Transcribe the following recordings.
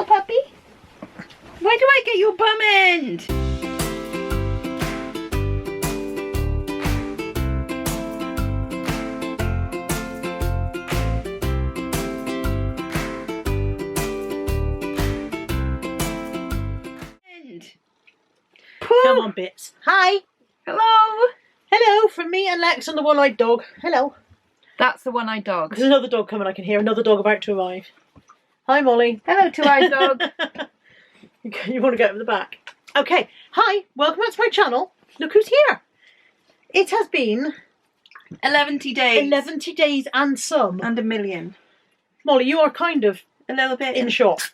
Hello, puppy. Why do I get your bum end? Come on, Bits. Hi. Hello. Hello from me and Lex and the one-eyed dog. Hello. That's the one-eyed dog. There's another dog coming, I can hear. Another dog about to arrive. Hi, Molly. Hello, two-eyed dog. You want to go over the back? Okay. Hi. Welcome back to my channel. Look who's here. It has been 11 days. 11 days and some. And a million. Molly, you are kind of A little bit. in shock.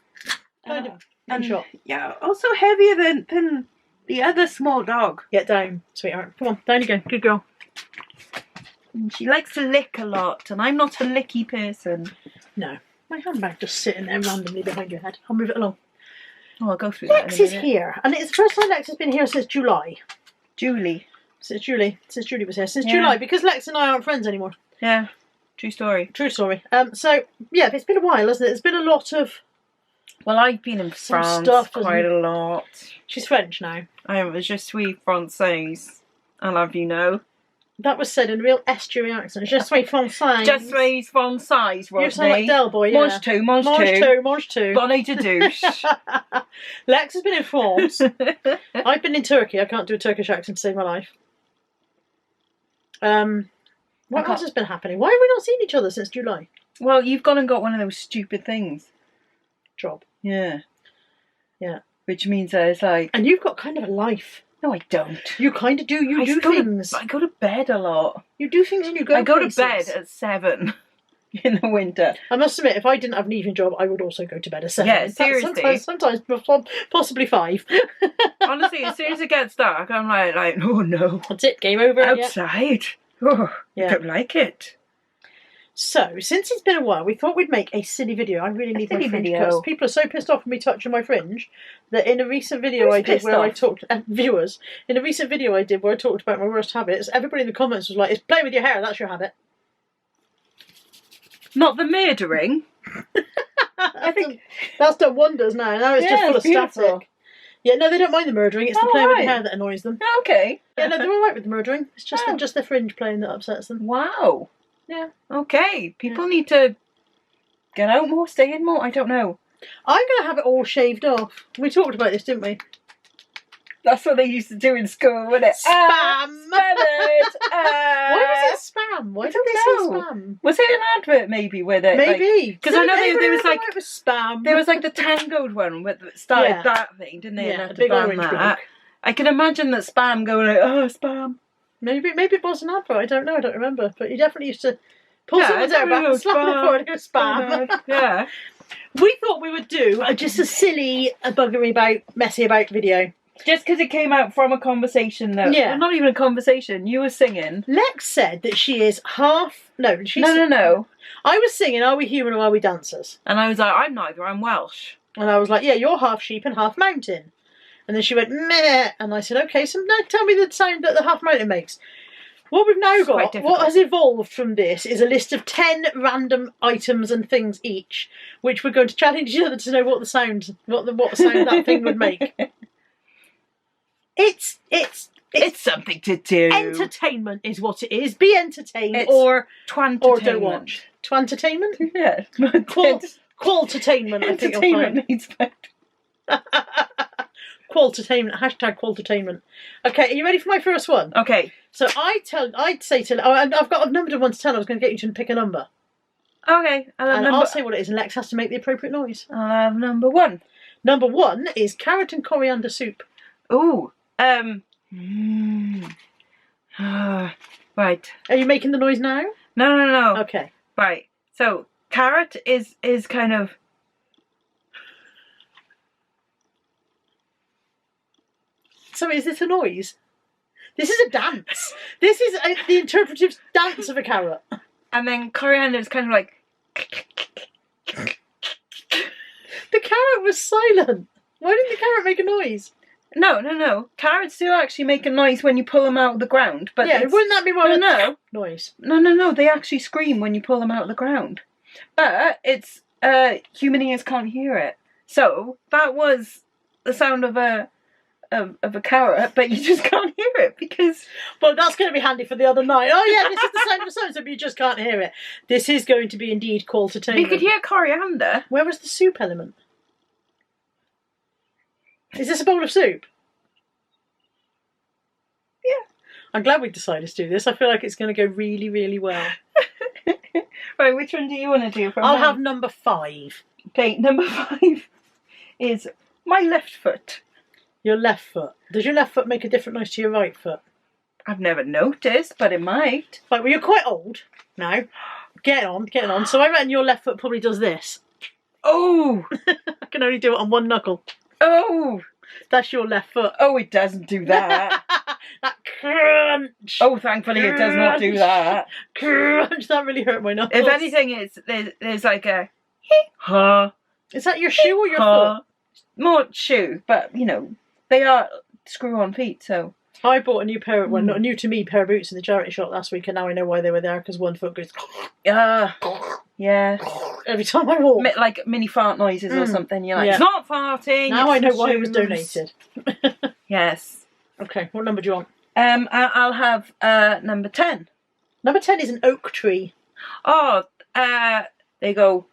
Kind of in shock. Yeah, also heavier than the other small dog. Get down, sweetheart. Come on, down you go. Good girl. And she likes to lick a lot, and I'm not a licky person. No. My handbag just sitting there randomly behind your head. I'll move it along. Oh, I'll go through Lex that in a is minute. here, and it's the first time Lex has been here since July. Julie. Since Julie was here. Since Yeah. July, because Lex and I aren't friends anymore. Yeah, true story. True story. So, yeah, it's been a while, hasn't it? It's been a lot of... Well, I've been in Some France stuff, quite isn't a lot. She's French now. I am je suis française. I love you know. That was said in a real estuary accent. Je suis française. Je suis française, Rodney. You sound like Del Boy, yeah. Mange tout, mange Mange tout. tout, mange tout. Bonnet de douche. Lex has been in France. I've been in Turkey. I can't do a Turkish accent to save my life. What else has been happening? Why have we not seen each other since July? Well, you've gone and got one of those stupid things. Job. Yeah. Yeah. Which means that it's like... And you've got kind of a life. No, I don't. You kind of do. You do things. I go to bed a lot. You do things and you go I go places. to bed at 7 in the winter. I must admit, if I didn't have an evening job, I would also go to bed at 7. Yeah, In fact, seriously. Sometimes possibly 5. Honestly, as soon as it gets dark, I'm like, oh no. That's it. Game over. Yeah. Outside. Oh, Yeah. I don't like it. So, since it's been a while, we thought we'd make a silly video. I really need my silly fringe video. cut. People are so pissed off with me touching my fringe that in a recent video Who's I did pissed where I off? talked... viewers. In a recent video I did where I talked about my worst habits, everybody in the comments was like, it's playing with your hair, that's your habit. Not the murdering. I think that's done wonders now. Now it's just Yeah, full it's of beautiful. static. Yeah, no, they don't mind the murdering. It's the Oh, playing with the right. hair that annoys them. Okay. Yeah, no, they're all right with the murdering. It's just Oh. just their fringe playing that upsets them. Wow. Yeah. Okay. People need to get out more, stay in more. I don't know. I'm going to have it all shaved off. We talked about this, didn't we? That's what they used to do in school, wasn't it? Spam! Spam it! Why was it spam? Why did they say know. spam? Was it an advert maybe where they... Maybe. Because I know there was like... It was spam. There was like the Tangoed one that started Yeah. that thing, didn't they? Yeah, And a had to big ban orange that. bloke. I can imagine that Spam going like, oh, Spam. Maybe it was an advert. I don't know. I don't remember. But you definitely used to pull Yeah, someone's hair back and slap them forward and go spam. Yeah. We thought we would do just a silly, buggery about, messy about video. Just because it came out from a conversation that... Yeah. Well, not even a conversation. You were singing. Lex said that she is half... No, she's... No. I was singing, are we human or are we dancers? And I was like, I'm neither, I'm Welsh. And I was like, yeah, you're half sheep and half mountain. And then she went, meh. And I said, okay, so now tell me the sound that the half mountain makes. What we've now It's quite got, difficult. what has evolved from this, is a list of 10 random items and things each, which we're going to challenge each other to know what the sound, what sound that thing would make. It's It's something to do. entertainment is what it is. Be entertained It's or Twantertainment. don't watch. Twantertainment? Yeah. Qualtertainment, I think you'll find. Entertainment needs better. Qualtertainment, hashtag qualtertainment. Okay, are you ready for my first one? Okay. So I'd say to, oh, and I've got a number of ones to 10. I was going to get you to pick a number. Okay. I'll say what it is, and Lex has to make the appropriate noise. I'll have number 1. Number 1 is carrot and coriander soup. Ooh. Right. Are you making the noise now? No. Okay. Right. So carrot is kind of... So is this a noise? This is a dance. This is the interpretive dance of a carrot. And then coriander is kind of like... The carrot was silent. Why didn't the carrot make a noise? No. Carrots do actually make a noise when you pull them out of the ground. But Yeah, wouldn't that be more of a No. noise? No. They actually scream when you pull them out of the ground. But it's... human ears can't hear it. So that was the sound of a carrot, but you just can't hear it because... Well, that's going to be handy for the other night. Oh yeah, this is the sound of a so-and-so, but you just can't hear it. This is going to be indeed call to You could hear coriander. Where was the soup element? Is this a bowl of soup? Yeah. I'm glad we decided to do this. I feel like it's going to go really, really well. Right, which one do you want to do? I'll have number 5. Okay, number 5 is my left foot. Your left foot. Does your left foot make a different noise to your right foot? I've never noticed, but it might. Right, well, you're quite old now. Get on. So I reckon your left foot probably does this. Oh! I can only do it on one knuckle. Oh! That's your left foot. Oh, it doesn't do that. That crunch. Oh, thankfully it does not do that. Crunch. That really hurt my knuckles. If anything, there's like a ha. Is that your shoe or your foot? More shoe, but you know, they are screw-on feet, so. I bought a new pair of, well, not a new to me pair of boots in the charity shop last week, and now I know why they were there, because one foot goes... Yeah. Every time I walk. Like mini fart noises or something. You're like, yeah. It's not farting. Now I know it's why it was shoes." donated. Yes. Okay, what number do you want? I'll have number 10. Number 10 is an oak tree. Oh, they go.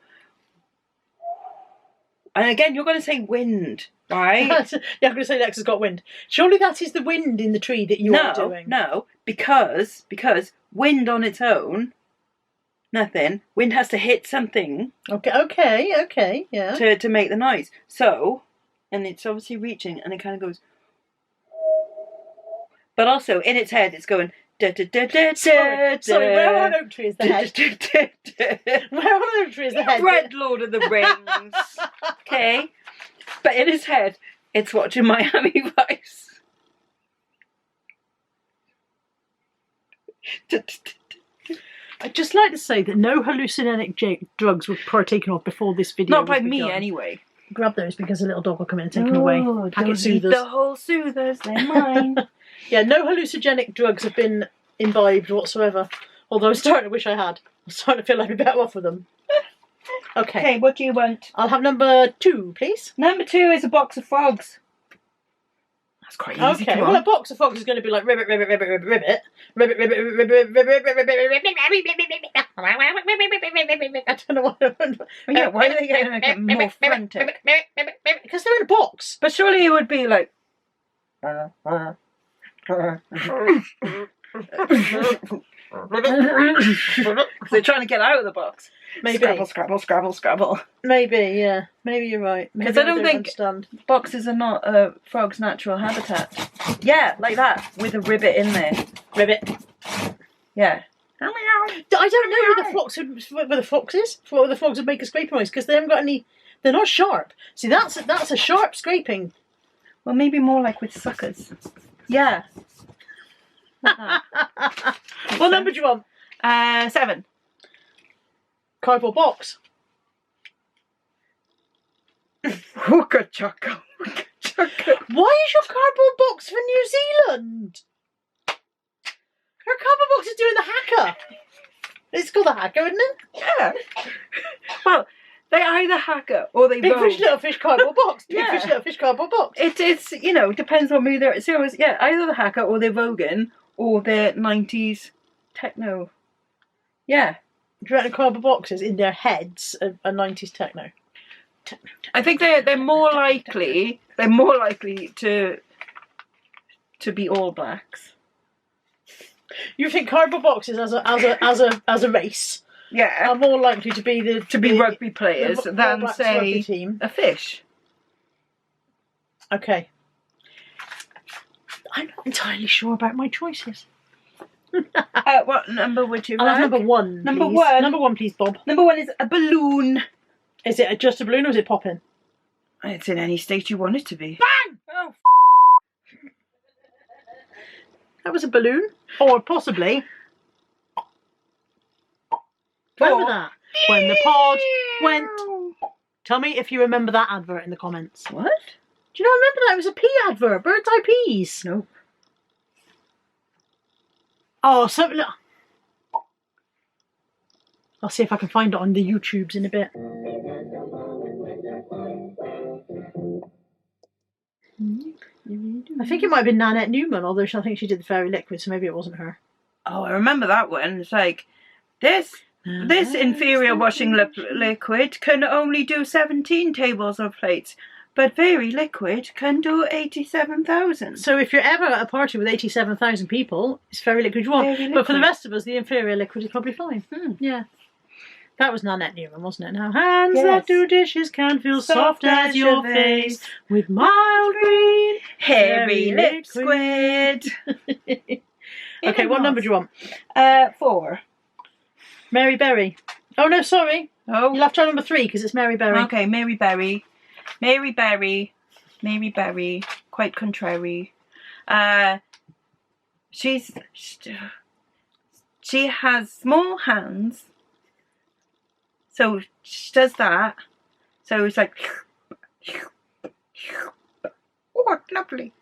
And again, you're going to say wind, right? Yeah, I'm going to say Lex has got wind. Surely that is the wind in the tree that you are doing. No, because wind on its own, nothing. Wind has to hit something. Okay, yeah. To make the noise. So, and it's obviously reaching, and it kind of goes. But also in its head, it's going. Sorry, where on oak tree is the head? Where on oak tree is the head? Red Lord of the Rings. Okay, but in his head, it's watching Miami Vice. I'd just like to say that no hallucinogenic drugs were partaken of before this video. Not by me, anyway. Grab those because a little dog will come in and take them away. Packet soothers. The whole soothers, they're mine. Yeah, no hallucinogenic drugs have been imbibed whatsoever. Although I'm starting to wish I had. I'm starting to feel like I'd be better off with them. Okay, what do you want? I'll have number 2, please. Number 2 is a box of frogs. That's quite easy. Okay, well, a box of frogs is going to be like ribbit, ribbit, ribbit, ribbit, ribbit, ribbit, ribbit, ribbit, ribbit, ribbit, ribbit, ribbit. I don't know what. Yeah, why are they getting more frantic? Because they're in a box. But surely it would be like. They're trying to get out of the box. Maybe. Scrabble, scrabble, scrabble, scrabble. Maybe, yeah. Maybe you're right. Because I don't think understand. Boxes are not a frog's natural habitat. Yeah, like that, with a ribbit in there. Ribbit. Yeah. I don't know where the frogs would make a scraping noise because they haven't got any. They're not sharp. See, that's a sharp scraping. Well, maybe more like with suckers. Yeah. What number do you want? 7. Cardboard box. Wooka chaka. Why is your cardboard box for New Zealand? Her cardboard box is doing the hacker. It's called the hacker, isn't it? Yeah. Well, they either hacker or they Big vogue. fish, little fish, cardboard box. Big Yeah. fish, little fish, cardboard box. It's depends what mood they're. So it's, yeah, either the hacker or they're voguing or they're 90s techno. Yeah. Do you reckon cardboard boxes in their heads are 90s techno? I think they're more likely to be All Blacks. You think cardboard boxes as a race Yeah. are more likely to be Rugby players the All than Blacks say rugby team? a fish. Okay. I'm not entirely sure about my choices. What number would you I'll like? have number 1, Number please. 1. Number 1, please, Bob. Number 1 is a balloon. Is it just a balloon or is it popping? It's in any state you want it to be. Bang! Oh, That was a balloon. Or possibly... Remember that? When the pod went... Tell me if you remember that advert in the comments. What? Do you not remember that? It was a pea advert. Bird's eye peas. Nope. Oh, something... I'll see if I can find it on the YouTubes in a bit. I think it might have been Nanette Newman, although I think she did the Fairy Liquid, so maybe it wasn't her. Oh, I remember that one. It's like, this inferior washing liquid can only do 17 tables or plates, but Fairy Liquid can do 87,000. So if you're ever at a party with 87,000 people, it's Fairy Liquid you want. Fairy But for the Liquid. rest of us, the inferior liquid is probably fine. Hmm. Yeah. That was Nanette Newman, wasn't it? Now, hands Yes. that do dishes can feel soft as your face with mild green hairy Fairy liquid. Okay, what number do you want? 4. Mary Berry. Oh, no, sorry. Oh, You'll have to try number 3 because it's Mary Berry. okay, Mary Berry. Mary Berry. Mary Berry. Quite contrary. She has small hands. So she does that. So it's like, oh, lovely.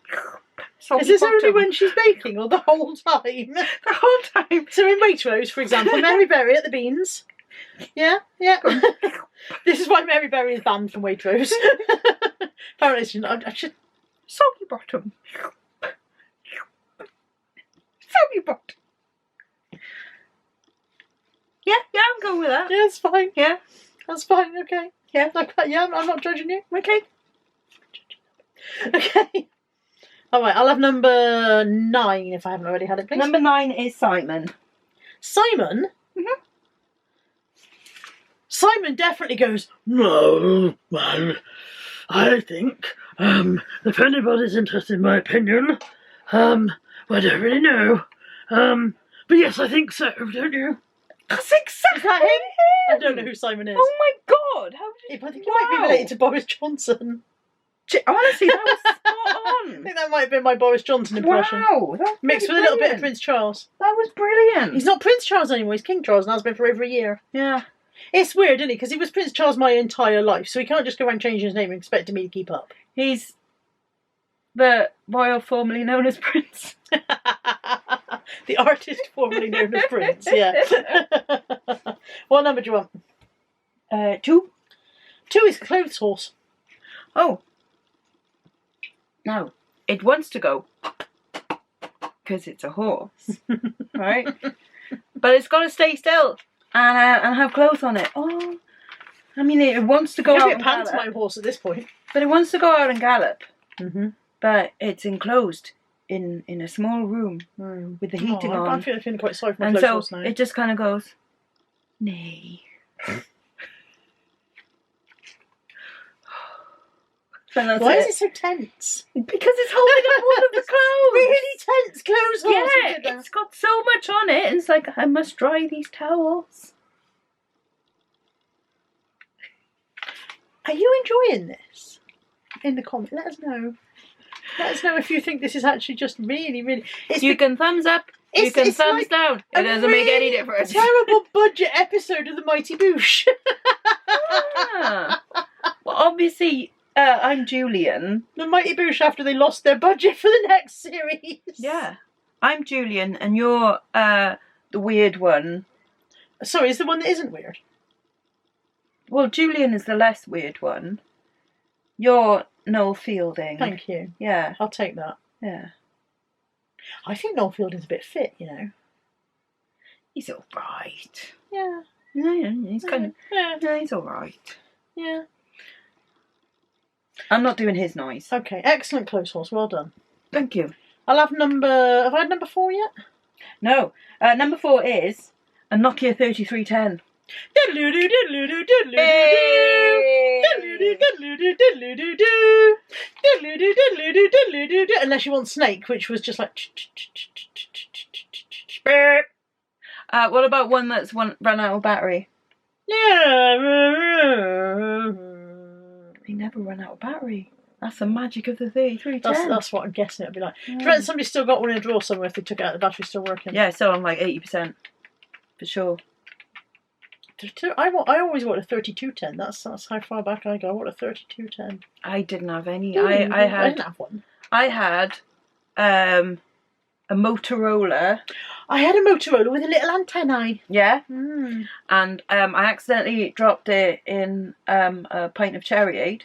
Is this only when she's baking or the whole time? The whole time? So in Waitrose, for example, Mary Berry at the beans. Yeah, yeah. This is why Mary Berry is banned from Waitrose. Apparently, I should. Soggy bottom. Soggy bottom. Yeah, I'm going with that. Yeah, it's fine. Yeah. That's fine, okay. Yeah. I'm not judging you. Okay. Okay. Alright, I'll have number 9 if I haven't already had it, please. Number 9 is Simon. Simon? Mm-hmm. Simon definitely goes, no, well, I think, if anybody's interested in my opinion, well, I don't really know, but yes, I think so, don't you? That's exactly Is that him? him. I don't know who Simon is. Oh my God! How did I think he might be related to Boris Johnson. Honestly, that was spot I on. think that might have been my Boris Johnson impression. Wow, that was Mixed with really a little bit of brilliant. Prince Charles. That was brilliant. He's not Prince Charles anymore, he's King Charles and has been for over a year. Yeah. It's weird, isn't it? Because he was Prince Charles my entire life, so he can't just go around changing his name and expecting me to keep up. He's the royal formerly known as Prince. The artist formerly known as Prince, yeah. What number do you want? 2. 2 is Clothes Horse. Oh. No. It wants to go. Because it's a horse. Right? But it's got to stay still. And have clothes on it. Oh. I mean, it wants to go It's out a and pantomime gallop. horse at this point. But it wants to go out and gallop. Mm-hmm. But it's enclosed in a small room with the heating on. I'm feeling quite sorry for my And Clothes so Horse now. it just kind of goes, nay. And that's Why it. is it so tense? Because it's holding up one of the clothes. Really tense Clothes Horse. Yeah, you did that. it's got so much on it. It's like, I must dry these towels. Are you enjoying this? In the comment, let us know. Let us know if you think this is actually just really, really. You can thumbs up. You can it's thumbs like down. It doesn't make any difference. Terrible budget episode of the Mighty Boosh. Ah. Well, obviously, I'm Julian. The Mighty Boosh after they lost their budget for the next series. Yeah. I'm Julian, and you're the weird one. Sorry, is the one that isn't weird? Well, Julian is the less weird one. You're Noel Fielding. Thank you. Yeah. I'll take that. Yeah. I think Noel Fielding's a bit fit, you know. He's alright. Yeah. Yeah, he's kind of... Yeah. Yeah, he's alright. Yeah. I'm not doing his noise. Okay, excellent Clothes Horse. Well done. Thank you. I'll have number... Have I had number 4 yet? No. Number 4 is a Nokia 3310. Unless you want Snake, which was just like. What about one that's run out of battery? Yeah. They never run out of battery. That's the magic of the 3310. That's what I'm guessing it'd be like. Do you reckon somebody's still got one in a drawer somewhere if they took it out, the battery's still working? Yeah, it's still on like 80%. For sure. I always want a 3210. That's how far back I go. I want a 3210. I didn't have any. I I didn't have one. I had a Motorola. I had a Motorola with a little antennae. Yeah. Mm. And I accidentally dropped it in a pint of Cherryade.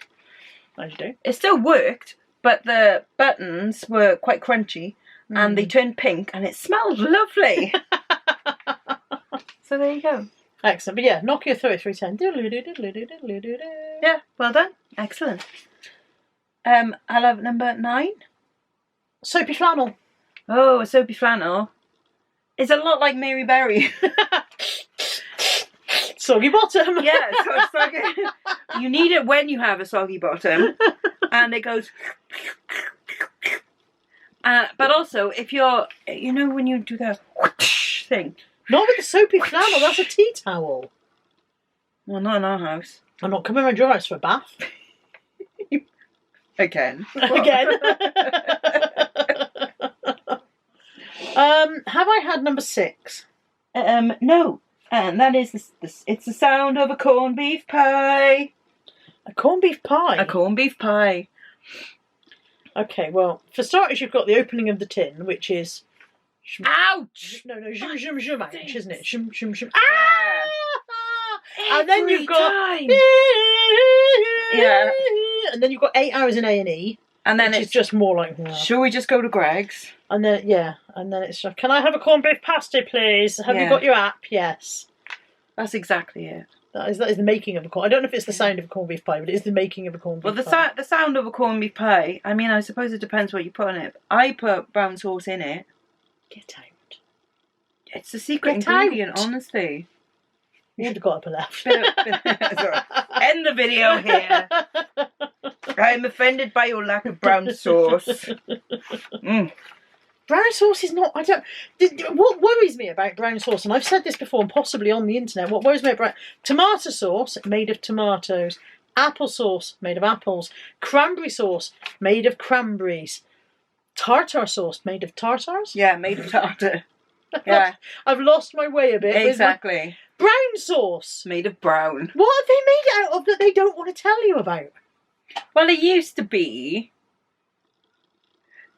As you do. It still worked, but the buttons were quite crunchy, and they turned pink, and it smelled lovely. So there you go. Excellent. But yeah, Nokia 3310. Yeah, well done. Excellent. I love number 9. Soapy flannel. Oh, a soapy flannel. It's a lot like Mary Berry. Soggy bottom. Yeah, so it's like you need it when you have a soggy bottom, and it goes. But also, if you're, when you do that thing. Not with the soapy flannel. That's a tea towel. Well, not in our house. I'm not coming around your house for a bath. Again. Again. Have I had number 6? No. And that is it's the sound of a corned beef pie. A corned beef pie? A corned beef pie. Okay, well, for starters, you've got the opening of the tin, which is... Ouch! No, zoom, zoom, zoom, ouch, isn't it? Zoom, zoom, zoom. Ah! And then you've got... Time. Yeah. And then you've got 8 hours in A&E. And then it's just more like... Shall we just go to Greg's? And then, and then it's... Can I have a corned beef pasty, please? Have you got your app? Yes. That's exactly it. That is the making of a corn. I don't know if it's the sound of a corned beef pie, but it is the making of a corned beef pie. Well, the sound of a corned beef pie, I mean, I suppose it depends what you put on it. I put brown sauce in it. Get out. It's the secret ingredient, honestly. You should have got up and left. Sorry. End the video here. I'm offended by your lack of brown sauce. Brown sauce is not... What worries me about brown sauce, and I've said this before and possibly on the internet, what worries me about tomato sauce made of tomatoes, apple sauce made of apples, cranberry sauce made of cranberries, tartar sauce made of tartars? Yeah, made of tartar. Yeah. I've lost my way a bit. Exactly. Brown sauce. Made of brown. What have they made it out of that they don't want to tell you about? Well, it used to be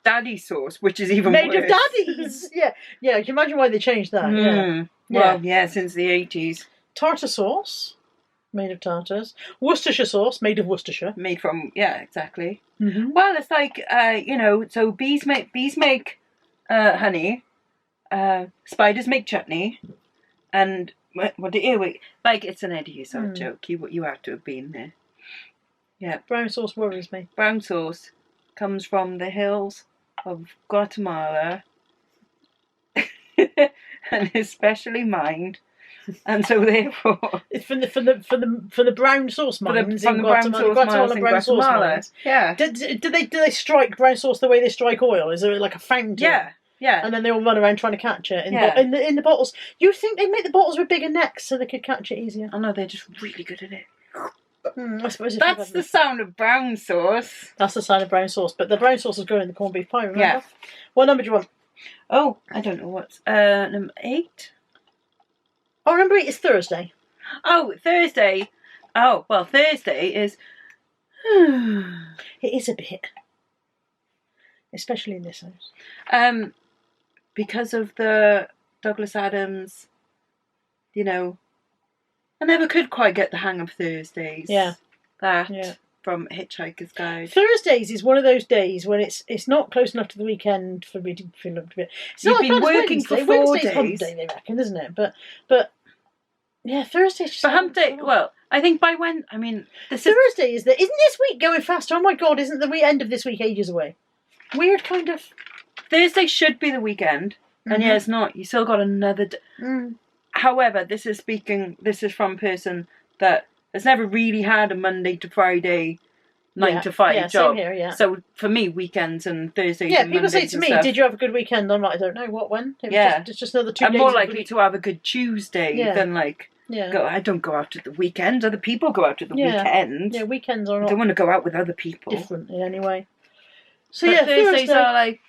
daddy sauce, which is even made worse. of daddies. Yeah. You can imagine why they changed that. Well, since the 80s. Tartar sauce, made of tartars. Worcestershire sauce, made of Worcestershire. Made from, exactly. Mm-hmm. Well, it's like, so bees make honey, spiders make chutney, and what the earwig, like, it's an Eddie Izzard joke. You have to have been there. Yeah. Brown sauce worries me. Brown sauce comes from the hills of Guatemala and is specially mined, and so therefore it's for the brown sauce mines in Guatemala. Brown sauce mines. Yeah. Do they strike brown sauce the way they strike oil? Is there like a fountain? Yeah. And then they all run around trying to catch it in the bottles. You'd think they'd make the bottles with bigger necks so they could catch it easier. I know, they're just really good at it. I suppose that's the sound of brown sauce. That's the sound of brown sauce, but the brown sauce is going in the corned beef pie, remember? Yeah. What number do you want? Oh, I don't know what's number 8. Oh, number 8 is Thursday. Oh, Thursday. Oh, well, Thursday is... It is a bit. Especially in this house. Because of the Douglas Adams, I never could quite get the hang of Thursdays. Yeah. From Hitchhiker's Guide. Thursdays is one of those days when it's not close enough to the weekend for me to feel up to it. You've been working for 4 Wednesday's days. hump day, they reckon, isn't it? But yeah, Thursday's just... But hump day, well, I think by when, Thursday isn't this week going faster? Oh my God, isn't the end of this week ages away? Weird kind of... Thursday should be the weekend, and it's not. You still got another day. However, this is from a person that has never really had a Monday to Friday 9 to 5 job. Same here, So for me, weekends and Thursdays and people Mondays say to me, stuff, did you have a good weekend? I'm like, I don't know, when? It's just another 2 days. I'm more likely to have a good Tuesday than I don't go out at the weekend. Other people go out at the weekend. Yeah, weekends are not... I don't want to go out with other people. Differently anyway. So but Thursdays are like...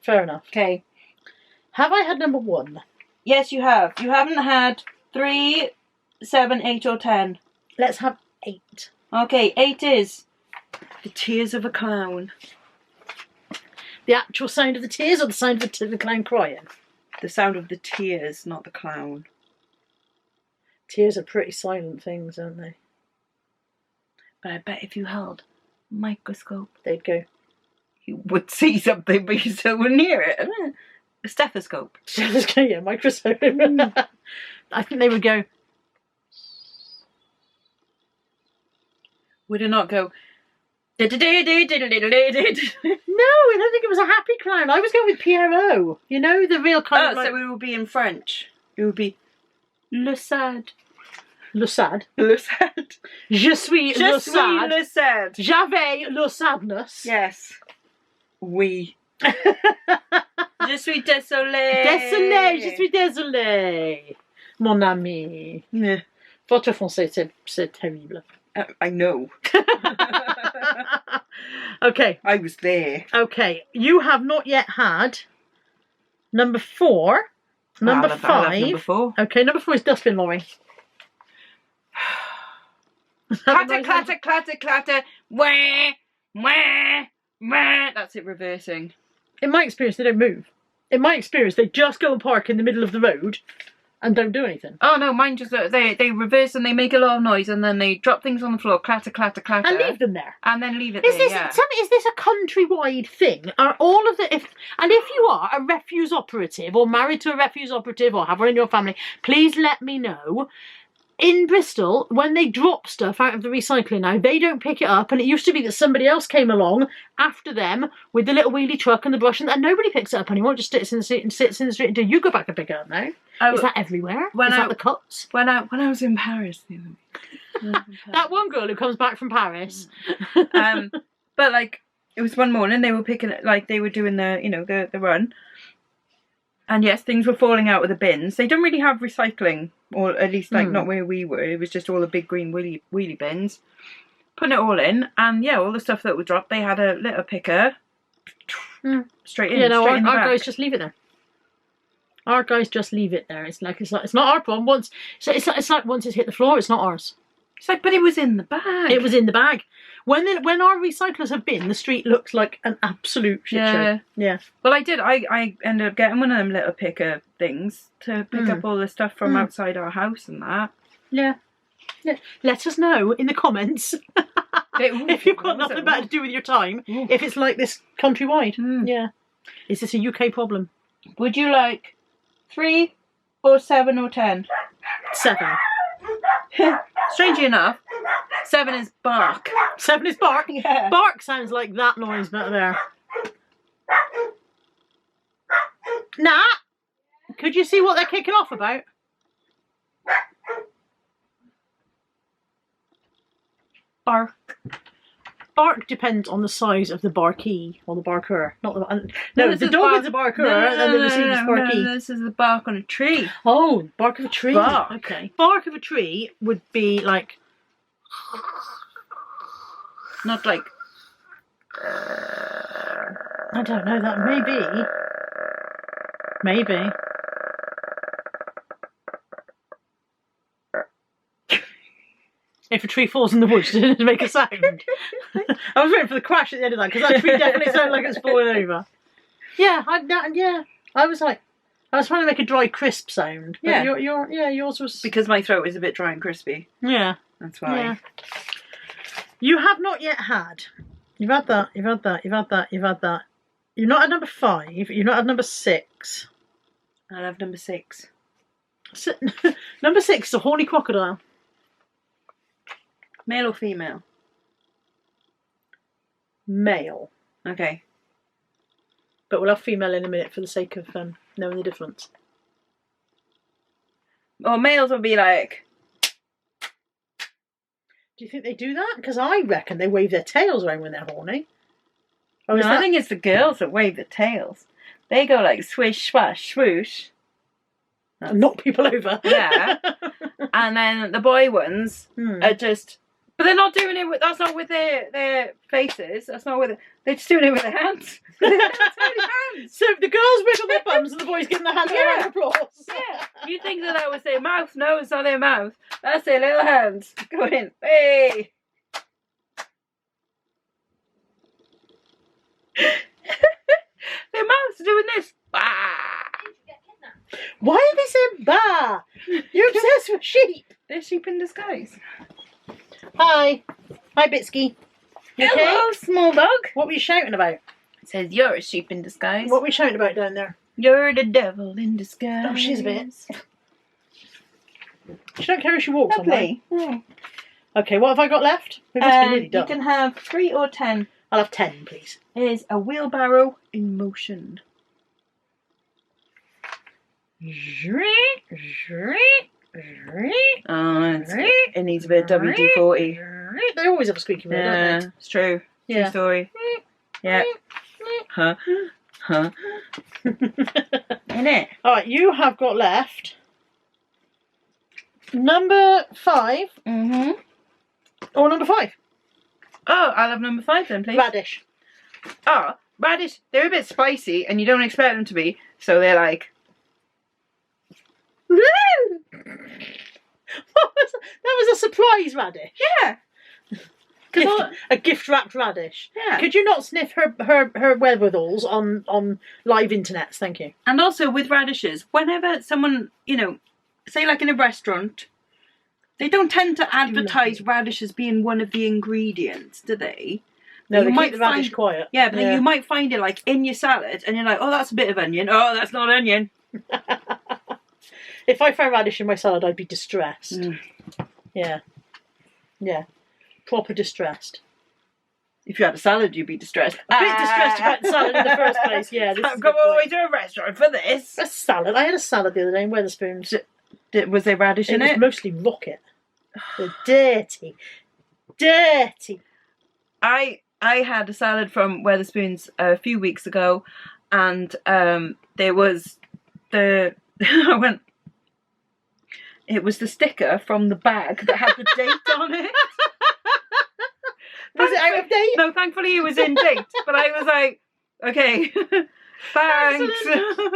Fair enough. Okay. Have I had number 1? Yes, you have. You haven't had 3, 7, 8 or 10. Let's have 8. Okay, 8 is The Tears of a Clown. The actual sound of the tears or the sound of the clown crying? The sound of the tears, not the clown. Tears are pretty silent things, aren't they? But I bet if you held a microscope, They'd go. you would see something, but you still wouldn't hear it. A stethoscope. Yeah, microscope. I think they would go. Would it not go? No, I don't think it was a happy clown. I was going with Pierrot. You know, the real kind of. Oh, so it would be in French. It would be le sad. Le sad. Le sad. Je suis le sad. le sad. J'avais le sadness. Yes. Oui. Je suis désolée. Désolé, je suis désolé. Mon ami. Yeah. Votre français, c'est terrible. I know. Okay. I was there. Okay. You have not yet had number 4. Number 5. I love number 4. Okay, number 4 is dustbin lorry. Clatter, clatter, clatter, clatter. Wah, wah, wah. That's it reversing. In my experience, they don't move. In my experience, they just go and park in the middle of the road and don't do anything. Oh no, mine just they reverse and they make a lot of noise and then they drop things on the floor, clatter, clatter, clatter, And leave them there. and then leave it Is there. this Yeah. tell me, is this a countrywide thing? Are all of the if you are a refuse operative or married to a refuse operative or have one in your family, please let me know. In Bristol, when they drop stuff out of the recycling now, they don't pick it up, and it used to be that somebody else came along after them with the little wheelie truck and the brush, and nobody picks it up anymore. It just sits in the street until you go back and pick it up now. Is that everywhere? Is that the cuts? When I was in Paris the other week. That one girl who comes back from Paris. But like it was one morning they were picking it, like they were doing the the run. And yes, things were falling out of the bins. They don't really have recycling, or at least like not where we were. It was just all the big green wheelie bins. Putting it all in, and yeah, all the stuff that would drop, they had a litter picker straight in. Yeah, no, straight in the our back. guys just leave it there. Our guys just leave it there. It's not our problem. It's like once it's hit the floor, it's not ours. It's like, but it was in the bag. It was in the bag. When our recyclers have been, the street looks like an absolute shit show. Yeah. Well, I ended up getting one of them litter picker things to pick up all the stuff from outside our house and that. Yeah. Let us know in the comments if you've got nothing better to do with your time. If it's like this countrywide. Yeah. Is this a UK problem? Would you like 3 or 7 or 10? 7. Strangely enough, 7 is bark. 7 is bark? Yeah. Bark sounds like that noise back there. Nat, could you see what they're kicking off about? Bark. Bark depends on the size of the barkee or the barker. Not the the dog is a barker and then the receiver's barkee. No, this is the bark on a tree. Oh, bark of a tree. Bark. Okay. Bark of a tree would be like. Not like. I don't know. That maybe. If a tree falls in the woods, does it make a sound? I was waiting for the crash at the end of that because that tree definitely sounded like it's falling over. Yeah, I was like, I was trying to make a dry, crisp sound. But yours was Because my throat is a bit dry and crispy. Yeah, that's why. Yeah. You have not yet had. You've had that. You've had that. You've had that. You've had that. You've not had number 5. You've not had number 6. I love number 6. Number 6 is a horny crocodile. Male or female? Male. Okay. But we'll have female in a minute for the sake of knowing the difference. Well, males will be like... Do you think they do that? Because I reckon they wave their tails around when they're horny. Oh, no, I think it's the girls that wave their tails. They go like swish, swash, swoosh. And knock people over. Yeah. And then the boy ones are just... But they're not doing it with... That's not with their faces. That's not with it. They're just doing it with their hands. So the girls wiggle their bums and the boys give them the hand round of applause. Yeah. You think that was their mouth? No, it's not their mouth. That's their little hands going, hey. Their mouths are doing this. Bah. Why are they saying bah? You're obsessed with sheep. They're sheep in disguise. Hi. Hi, Bitsky. You okay? Hello, small dog. What were you shouting about? It says you're a sheep in disguise. What were you shouting about down there? You're the devil in disguise. Oh, she's a bit. She don't care who she walks on, right? Lovely. Okay, what have I got left? We must be nearly You done. can have 3 or 10. I'll have 10, please. Is a wheelbarrow in motion. Oh, it needs a bit of WD-40. They always have a squeaky wheel, don't they? It's true. Yeah. True story. Yeah. Huh? Huh? Innit? Alright, you have got left number 5 Mm-hmm. or number 5. Oh, I'll have number 5 then, please. Radish. Oh, radish. They're a bit spicy and you don't expect them to be, so they're like... That was a surprise radish. Yeah. A gift wrapped radish. Yeah. Could you not sniff her wherewithals on live internets? Thank you. And also with radishes, whenever someone, you know, say like in a restaurant, they don't tend to advertise radish as being one of the ingredients, do they? No, you they might keep the radish quiet. Yeah, but then you might find it like in your salad and you're like, oh, that's a bit of onion. Oh, that's not onion. If I found radish in my salad, I'd be distressed. Yeah. Yeah. Proper distressed. If you had a salad, you'd be distressed. A bit distressed about the salad in the first place, yeah. I've come all the way to a restaurant for this. A salad. I had a salad the other day in Wetherspoons. Was there radish in It it? was mostly rocket. They're dirty. Dirty. I had a salad from Wetherspoons a few weeks ago, and there was the it was the sticker from the bag that had the date on it. Was it out of date? No, thankfully it was in date. But I was like, okay, thanks.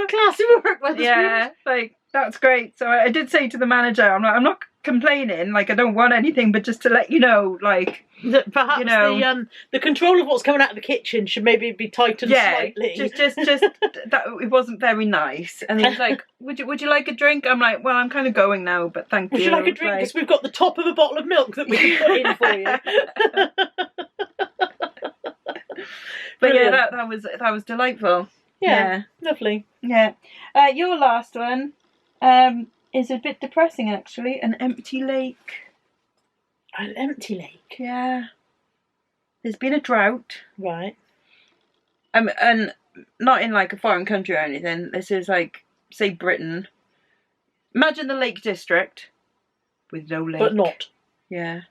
Classy work, Wetherspoons. Yeah, like that's great. So I did say to the manager, I'm not complaining. Like I don't want anything, but just to let you know, like that perhaps you know, the control of what's coming out of the kitchen should maybe be tightened slightly. just that it wasn't very nice. And he was like, would you like a drink? I'm like, well, I'm kind of going now, but thank you. Would you like a drink? Because we've got the top of a bottle of milk that we can put in for you. But yeah, that was delightful. Yeah, lovely. Yeah. Your last one is a bit depressing actually. An empty lake. An empty lake. Yeah. There's been a drought. Right. And not in like a foreign country or anything. This is like, say, Britain. Imagine the Lake District with no lake. But not. Yeah.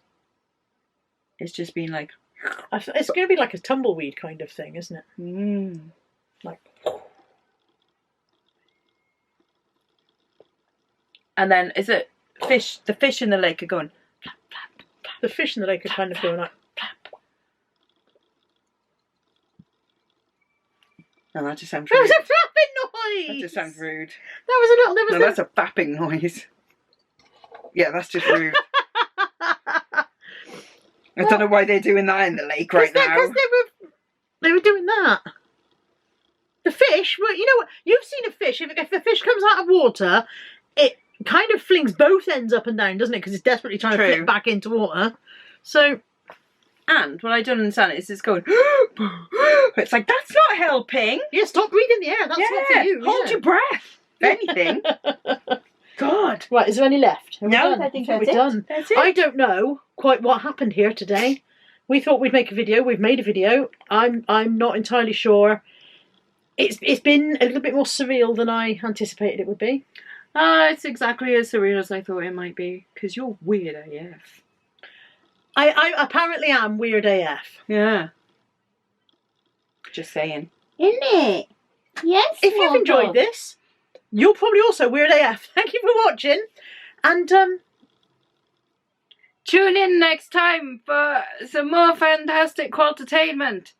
It's just been like... It's going to be like a tumbleweed kind of thing, isn't it? Like... And then, is it fish? The fish in the lake are going... Flap, flap, flap, the fish in the lake are kind of going like... No, that just sounds That rude. was a flapping noise! That just sounds rude. That was a little... No, that's a fapping noise. Yeah, that's just rude. I don't know why they're doing that in the lake right now. Because they were doing that. The fish, well, you know what? You've seen a fish. If the fish comes out of water, it kind of flings both ends up and down, doesn't it? Because it's desperately trying to flip back into water. So... And what I don't understand is it's going... It's like, that's not helping. Yeah, stop breathing the air. That's not for you. Hold your breath. If anything. God. Right, is there any left? No, I think that's we're done. That's it. I don't know quite what happened here today. We thought we'd make a video. We've made a video. I'm not entirely sure. It's been a little bit more surreal than I anticipated it would be. It's exactly as surreal as I thought it might be. Because you're weird AF. I apparently am weird AF. Yeah. Just saying. Isn't it? Yes. If you've enjoyed this, you're probably also weird AF. Thank you for watching. And tune in next time for some more fantastic qualitainment.